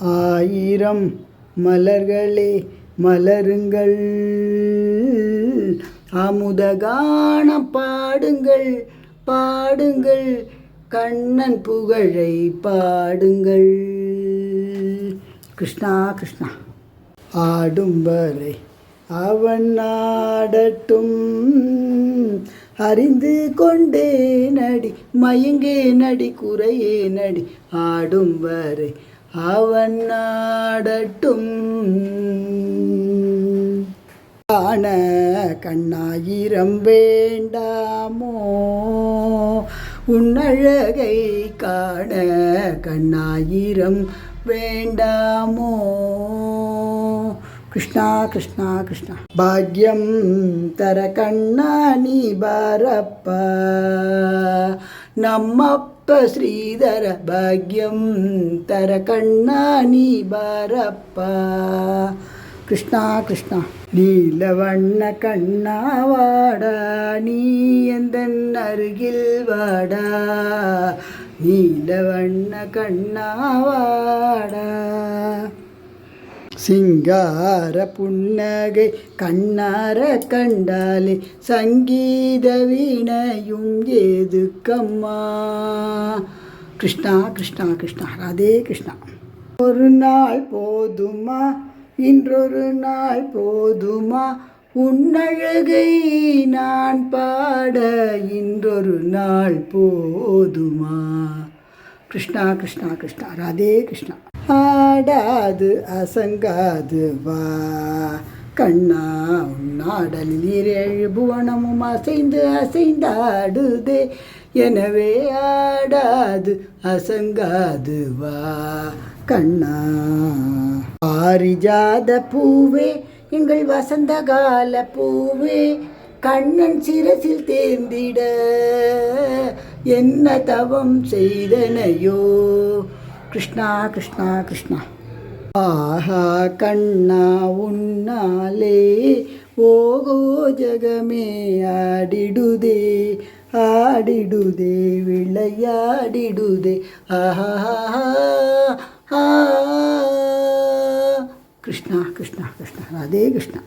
ஆயிரம் மலர்களே மலருங்கள், அமுதகானம் பாடுங்கள் பாடுங்கள், கண்ணன் புகழை பாடுங்கள். கிருஷ்ணா கிருஷ்ணா. ஆடும் வரை அவன் ஆடட்டும், அறிந்து கொண்டே நடி மயங்கே நடி குறையே நடி. ஆடும் வரை அவன் ஆடட்டும். காண கண்ணாயிரம் வேண்டாமோ, உன்னழகை காண கண்ணாயிரம் வேண்டாமோ. கிருஷ்ணா கிருஷ்ணா கிருஷ்ணா. பாக்யம் தர கண்ணா நீ பாரப்பா, நம்மப்ப ஸ்ரீதர பாக்யம் தர கண்ணா நீ பாரப்பா. கிருஷ்ணா கிருஷ்ணா. நீலவண்ண கண்ணா வாடா, நீ எந்தன் அருகில் வாடா, நீலவண்ண கண்ணா வாடா. சிங்கார புன்னகை கண்ணார கண்டாலே, சங்கீத வீணையும் ஏதுக்கம்மா. கிருஷ்ணா கிருஷ்ணா கிருஷ்ணா. ராதே கிருஷ்ணா. ஒரு நாள் போதுமா, இன்றொரு நாள் போதுமா, உன்னழகை நான் பாட இன்றொரு நாள் போதுமா. கிருஷ்ணா கிருஷ்ணா கிருஷ்ணா. ராதே கிருஷ்ணா. ஆடாது அசங்காது வா கண்ணா, உன்னாடலில் ஏழு புவனமும் அசைந்து அசைந்தாடுதே. எனவே ஆடாது அசங்காது வா கண்ணா. பாரிஜாத பூவே எங்கள் வசந்த கால பூவே, கண்ணன் சிரசில் தேர்ந்திட என்ன தவம் செய்தனையோ. கிருஷ்ணா கிருஷ்ணா கிருஷ்ணா. ஆஹா கண்ணா உன்னாலே ஓகோ ஜகமே ஆடிடுதே ஆடிடுதே விளையாடிடுதே. ஆஹா கிருஷ்ணா கிருஷ்ணா கிருஷ்ணா. ராதே கிருஷ்ணா.